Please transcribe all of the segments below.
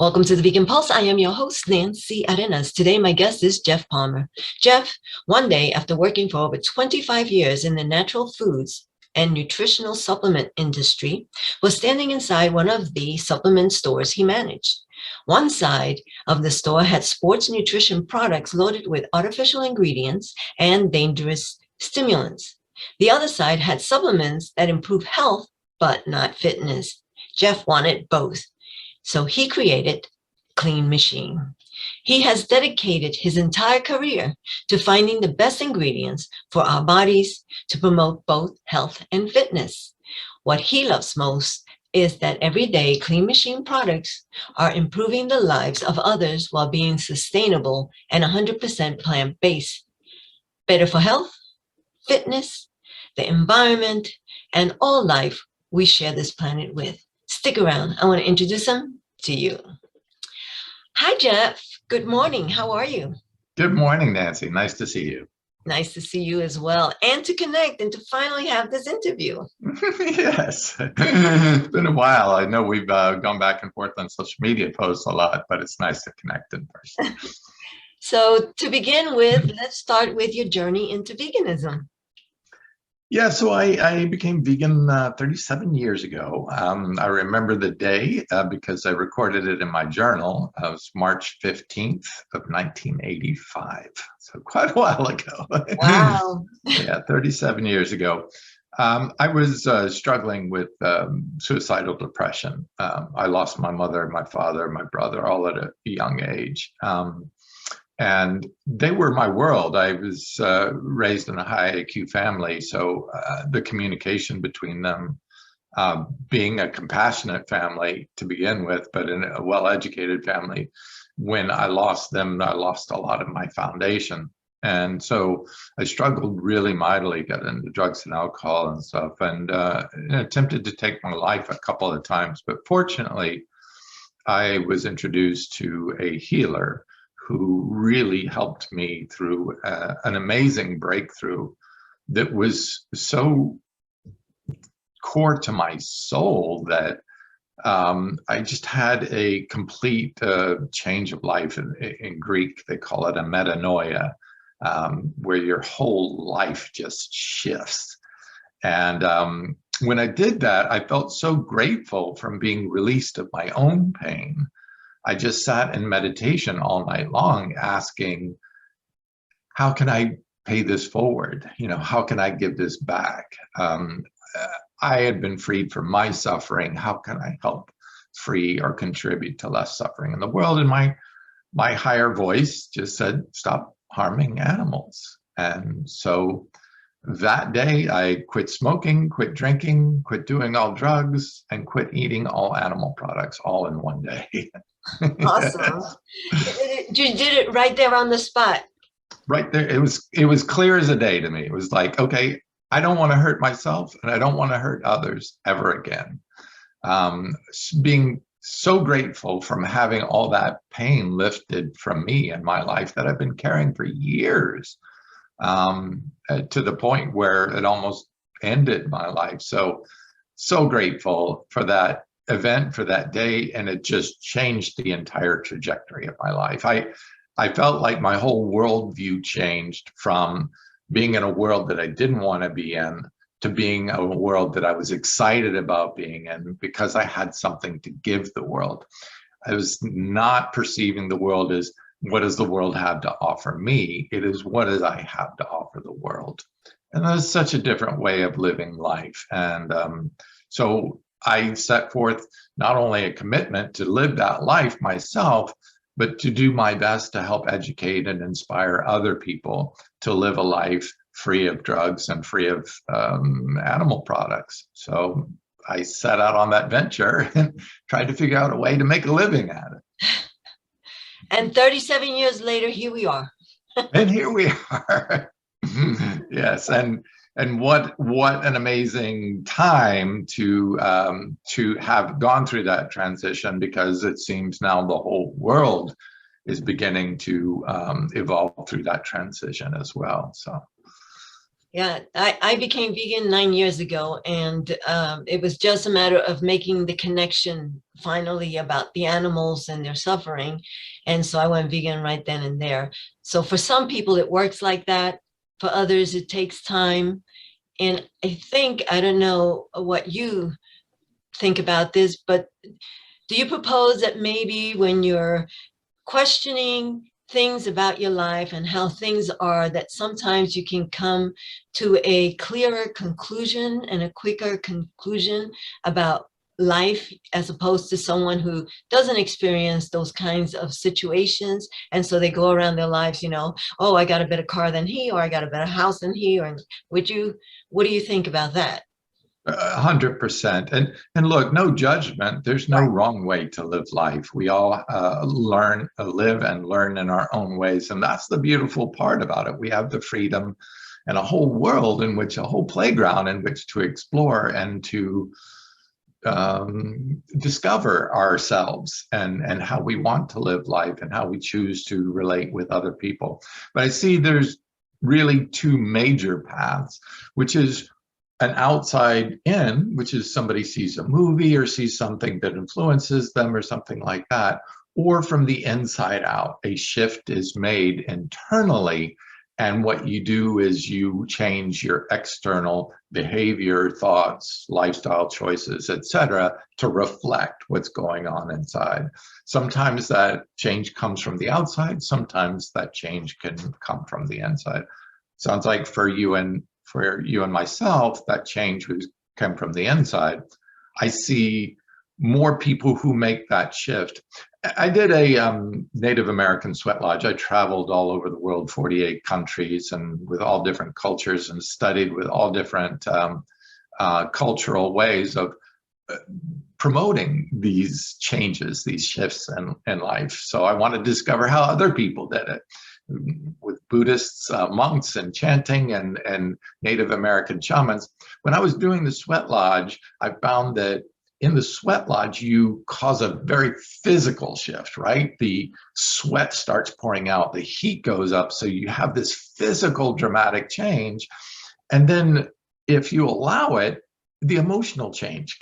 Welcome to the Vegan Pulse. I am your host, Nancy Arenas. Today, my guest is Geoff Palmer. Geoff, one day after working for over 25 years in the natural foods and nutritional supplement industry, was standing inside one of the supplement stores he managed. One side of the store had sports nutrition products loaded with artificial ingredients and dangerous stimulants. The other side had supplements that improve health, but not fitness. Geoff wanted both. So he created Clean Machine. He has dedicated his entire career to finding the best ingredients for our bodies to promote both health and fitness. What he loves most is that everyday Clean Machine products are improving the lives of others while being sustainable and 100% plant-based. Better for health, fitness, the environment, and all life we share this planet with. Stick around. I want to introduce him to you. Hi, Geoff. Good morning. How are you? Good morning, Nancy. Nice to see you. Nice to see you as well, and to connect and to finally have this interview. Yes. It's been a while. I know we've gone back and forth on social media posts a lot, but it's nice to connect in person. So to begin with, let's start with your journey into veganism. Yeah, so I became vegan 37 years ago. I remember the day because I recorded it in my journal. It was March 15th of 1985, so quite a while ago. Wow. Yeah, 37 years ago. I was struggling with suicidal depression. I lost my mother, my father, my brother, all at a young age. And they were my world. I was raised in a high IQ family, so the communication between them, being a compassionate family to begin with, but in a well-educated family, when I lost them, I lost a lot of my foundation. And so I struggled really mightily, got into drugs and alcohol and stuff, and attempted to take my life a couple of times. But fortunately, I was introduced to a healer who really helped me through an amazing breakthrough that was so core to my soul that I just had a complete change of life. In Greek, they call it a metanoia, where your whole life just shifts. And when I did that, I felt so grateful from being released of my own pain. I just sat in meditation all night long asking, how can I pay this forward? You know, how can I give this back? I had been freed from my suffering. How can I help free or contribute to less suffering in the world? And my higher voice just said, stop harming animals. And so that day I quit smoking, quit drinking, quit doing all drugs, and quit eating all animal products all in one day. Awesome. You did it right there on the spot. Right there. It was clear as a day to me. It was like, okay, I don't want to hurt myself and I don't want to hurt others ever again. Being so grateful from having all that pain lifted from me in my life that I've been carrying for years, to the point where it almost ended my life. So grateful for that event, for that day, and it just changed the entire trajectory of my life. I felt like my whole worldview changed from being in a world that I didn't want to be in to being a world that I was excited about being in because I had something to give the world. I was not perceiving the world as what does the world have to offer me? It is what does I have to offer the world? And that's such a different way of living life. And so I set forth not only a commitment to live that life myself, but to do my best to help educate and inspire other people to live a life free of drugs and free of animal products. So I set out on that venture and tried to figure out a way to make a living at it. And 37 years later, here we are. And here we are. Yes, and what an amazing time to have gone through that transition, because it seems now the whole world is beginning to evolve through that transition as well. So Yeah, I became vegan 9 years ago, and it was just a matter of making the connection finally about the animals and their suffering. And so I went vegan right then and there. So for some people, it works like that. For others, it takes time. And I think, I don't know what you think about this, but do you propose that maybe when you're questioning things about your life and how things are, that sometimes you can come to a clearer conclusion and a quicker conclusion about life, as opposed to someone who doesn't experience those kinds of situations, and so they go around their lives, oh, I got a better car than he, or I got a better house than he, or would you what do you think about that? 100%. And look, no judgment. There's no Right. wrong way to live life. We all live and learn in our own ways, and that's the beautiful part about it. We have the freedom and a whole world in which, a whole playground in which to explore and to discover ourselves and how we want to live life and how we choose to relate with other people. But I see there's really two major paths, which is an outside in, which is somebody sees a movie or sees something that influences them or something like that, or from the inside out, a shift is made internally. And what you do is you change your external behavior, thoughts, lifestyle choices, etc., to reflect what's going on inside. Sometimes that change comes from the outside. Sometimes that change can come from the inside. Sounds like for you and myself, that change was come from the inside. I see more people who make that shift. I did a Native American sweat lodge. I traveled all over the world, 48 countries, and with all different cultures, and studied with all different cultural ways of promoting these changes, these shifts in life. So I want to discover how other people did it, with Buddhists, monks, and chanting, and Native American shamans. When I was doing the sweat lodge, I found that in the sweat lodge, you cause a very physical shift, right? The sweat starts pouring out, the heat goes up, so you have this physical dramatic change. And then if you allow it, the emotional shift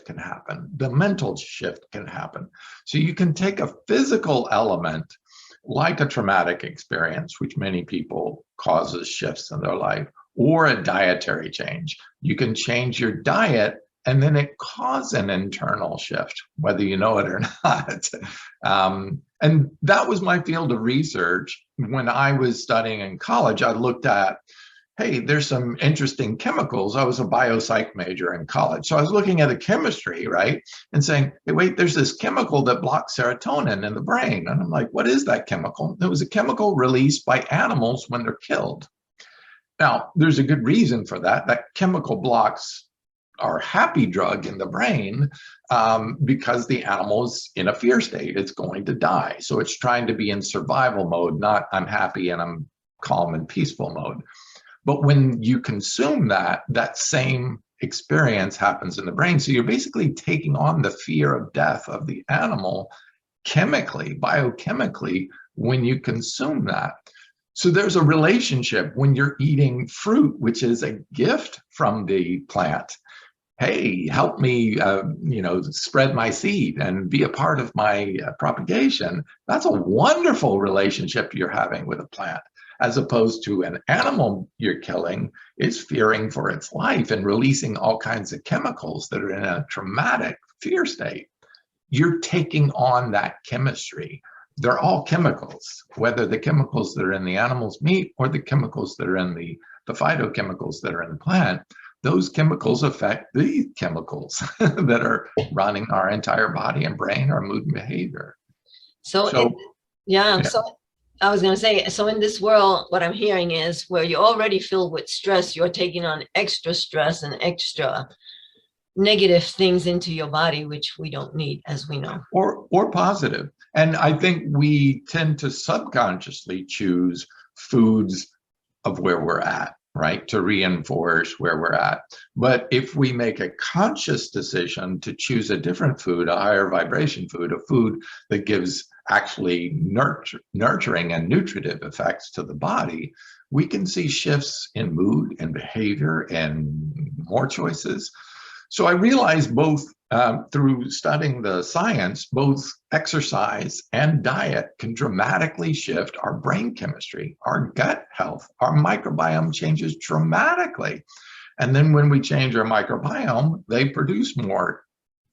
can happen, the mental shift can happen. So you can take a physical element like a traumatic experience, which many people causes shifts in their life, or a dietary change. You can change your diet and then it causes an internal shift, whether you know it or not. And that was my field of research. When I was studying in college, I looked at, hey, there's some interesting chemicals. I was a biopsych major in college. So I was looking at the chemistry, right? And saying, hey, wait, there's this chemical that blocks serotonin in the brain. And I'm like, what is that chemical? It was a chemical released by animals when they're killed. Now, there's a good reason for that. That chemical blocks our happy drug in the brain because the animal's in a fear state. It's going to die. So it's trying to be in survival mode, not I'm happy and I'm calm and peaceful mode. But when you consume that, that same experience happens in the brain. So you're basically taking on the fear of death of the animal chemically, biochemically, when you consume that. So there's a relationship when you're eating fruit, which is a gift from the plant. Hey, help me, spread my seed and be a part of my propagation. That's a wonderful relationship you're having with a plant, as opposed to an animal you're killing is fearing for its life and releasing all kinds of chemicals that are in a traumatic fear state. You're taking on that chemistry. They're all chemicals, whether the chemicals that are in the animal's meat or the chemicals that are in the phytochemicals that are in the plant. Those chemicals affect the chemicals that are running our entire body and brain, our mood and behavior. So, So, yeah. so I was going to say, so in this world, what I'm hearing is where you're already filled with stress, you're taking on extra stress and extra negative things into your body, which we don't need, as we know. Or positive. And I think we tend to subconsciously choose foods of where we're at, right? To reinforce where we're at. But if we make a conscious decision to choose a different food, a higher vibration food, a food that gives actually nurturing and nutritive effects to the body, we can see shifts in mood and behavior and more choices. So I realized both through studying the science, both exercise and diet can dramatically shift our brain chemistry, our gut health, our microbiome changes dramatically. And then when we change our microbiome, they produce more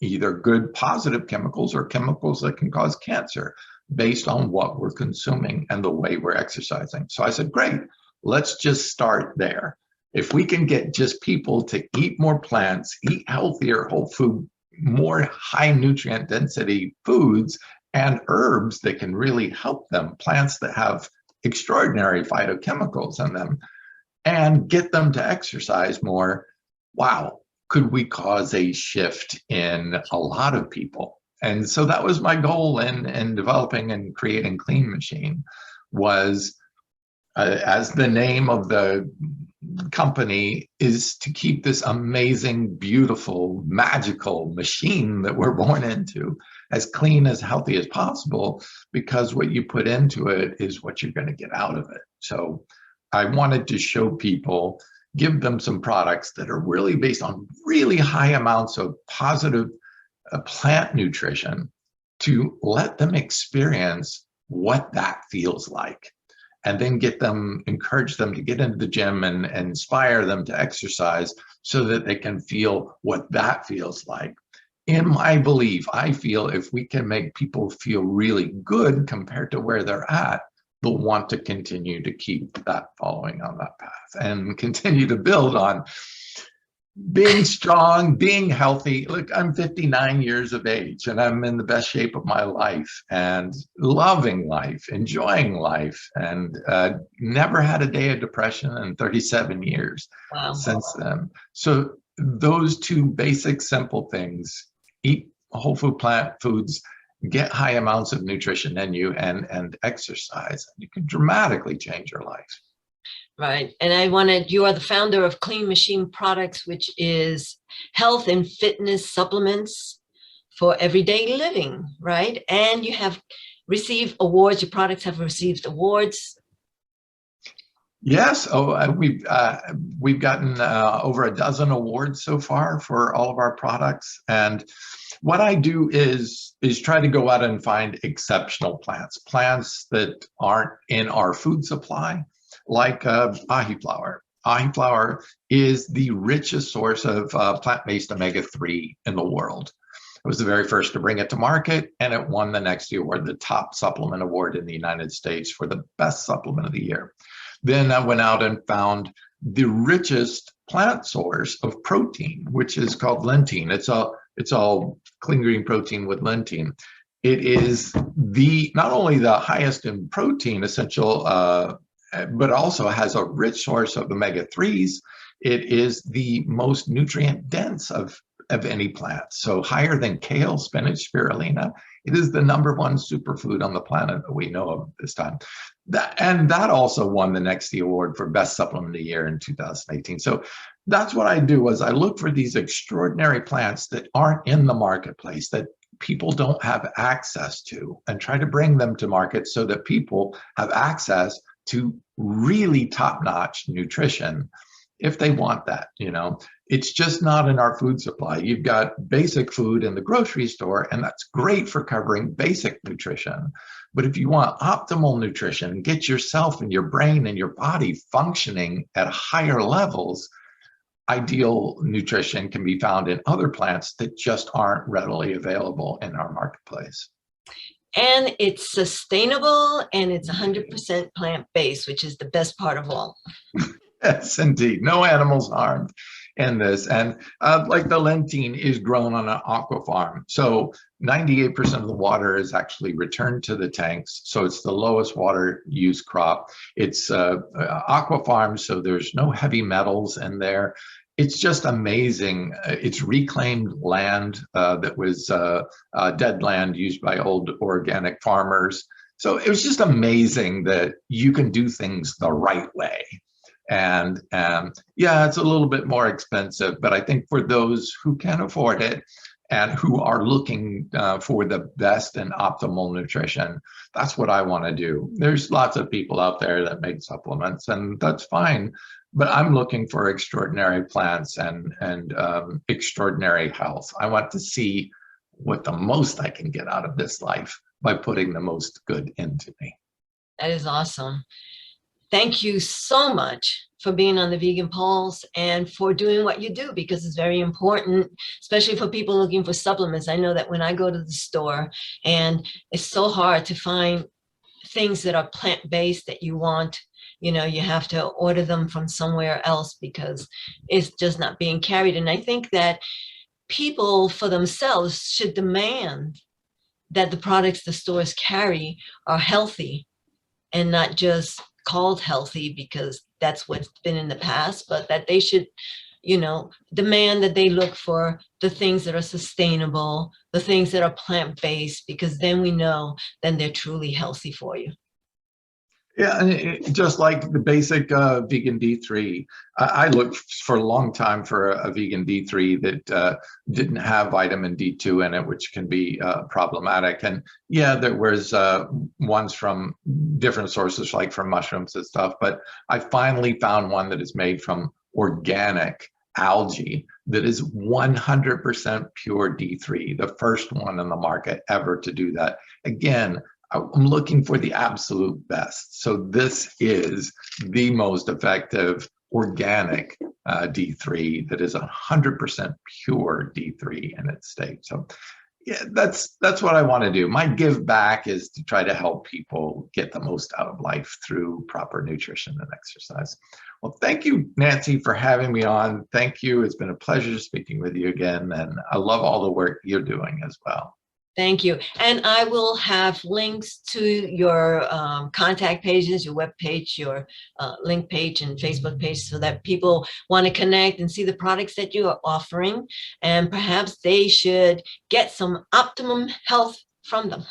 either good positive chemicals or chemicals that can cause cancer based on what we're consuming and the way we're exercising. So I said, great, let's just start there. If we can get just people to eat more plants, eat healthier whole food, more high nutrient density foods and herbs that can really help them, plants that have extraordinary phytochemicals in them, and get them to exercise more, wow, could we cause a shift in a lot of people? And so that was my goal in developing and creating Clean Machine, was as the name of the company is, to keep this amazing, beautiful, magical machine that we're born into as clean, as healthy as possible, because what you put into it is what you're going to get out of it. So I wanted to show people, give them some products that are really based on really high amounts of positive plant nutrition to let them experience what that feels like. And then encourage them to get into the gym and inspire them to exercise so that they can feel what that feels like. In my belief, I feel if we can make people feel really good compared to where they're at, they'll want to continue to keep that following on that path and continue to build on being strong, being healthy. Look, I'm 59 years of age and I'm in the best shape of my life and loving life, enjoying life, and never had a day of depression in 37 years since then. So those two basic, simple things: eat whole food plant foods, get high amounts of nutrition in you, and exercise. You can dramatically change your life. Right. And you are the founder of Clean Machine Products, which is health and fitness supplements for everyday living, right? And you have received awards. Your products have received awards. Yes. We've gotten over a dozen awards so far for all of our products. And what I do is try to go out and find exceptional plants that aren't in our food supply, like ahi flower. Ahi flower is the richest source of plant-based omega-3 in the world. It was the very first to bring it to market, and it won the next year award, the top supplement award in the United States for the best supplement of the year. Then I went out and found the richest plant source of protein, which is called lentin. It's all clean green protein with lentin. It is not only the highest in protein essential, but also has a rich source of omega-3s. It is the most nutrient dense of any plant. So higher than kale, spinach, spirulina. It is the #1 superfood on the planet that we know of this time. That also won the next award for best supplement of the year in 2018. So that's what I do, is I look for these extraordinary plants that aren't in the marketplace, that people don't have access to, and try to bring them to market so that people have access to really top-notch nutrition if they want that. It's just not in our food supply. You've got basic food in the grocery store, and that's great for covering basic nutrition. But if you want optimal nutrition, get yourself and your brain and your body functioning at higher levels, ideal nutrition can be found in other plants that just aren't readily available in our marketplace. And it's sustainable, and it's 100% plant-based, which is the best part of all. Yes, indeed. No animals harmed in this. And like the lentin is grown on an aqua farm. So 98% of the water is actually returned to the tanks. So it's the lowest water use crop. It's aqua farm, so there's no heavy metals in there. It's just amazing. It's reclaimed land that was dead land used by old organic farmers. So it was just amazing that you can do things the right way. And yeah, it's a little bit more expensive, but I think for those who can afford it and who are looking for the best and optimal nutrition. That's what I want to do. There's lots of people out there that make supplements, and that's fine. But I'm looking for extraordinary plants and extraordinary health. I want to see what the most I can get out of this life by putting the most good into me. That is awesome. Thank you so much for being on the Vegan Pulse and for doing what you do, because it's very important, especially for people looking for supplements. I know that when I go to the store, and it's so hard to find things that are plant-based that you want, you know, you have to order them from somewhere else because it's just not being carried. And I think that people for themselves should demand that the products the stores carry are healthy and not just called healthy because that's what's been in the past, but that they should, you know, demand that they look for the things that are sustainable, the things that are plant-based, because then we know then they're truly healthy for you. Yeah, and just like the basic vegan D3, I looked for a long time for a vegan D3 that didn't have vitamin D2 in it, which can be problematic. And yeah, there was ones from different sources, like from mushrooms and stuff. But I finally found one that is made from organic algae that is 100% pure D3, the first one in the market ever to do that. Again, I'm looking for the absolute best. So this is the most effective organic D3 that is 100% pure D3 in its state. So yeah, that's what I want to do. My give back is to try to help people get the most out of life through proper nutrition and exercise. Well, thank you, Nancy, for having me on. Thank you. It's been a pleasure speaking with you again. And I love all the work you're doing as well. Thank you. And I will have links to your contact pages, your web page, your link page and Facebook page, so that people want to connect and see the products that you are offering. And perhaps they should get some optimum health from them.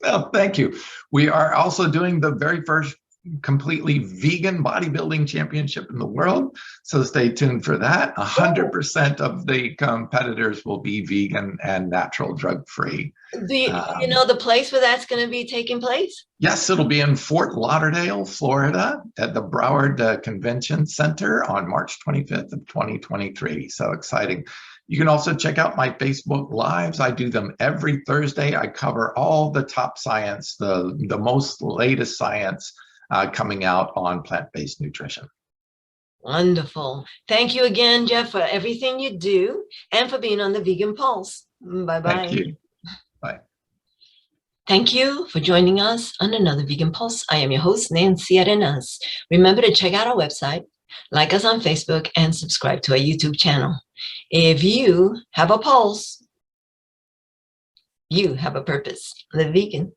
Well, thank you. We are also doing the very first completely vegan bodybuilding championship in the world. So stay tuned for that. 100% of the competitors will be vegan and natural drug-free. Do you know the place where that's going to be taking place? Yes, it'll be in Fort Lauderdale, Florida, at the Broward Convention Center on March 25th of 2023. So exciting. You can also check out my Facebook Lives. I do them every Thursday. I cover all the top science, the most latest science coming out on plant-based nutrition. Wonderful. Thank you again, Geoff, for everything you do and for being on the Vegan Pulse. Bye-bye. Thank you. Bye. Thank you for joining us on another Vegan Pulse. I am your host, Nancy Arenas. Remember to check out our website, like us on Facebook, and subscribe to our YouTube channel. If you have a pulse, you have a purpose. Live vegan.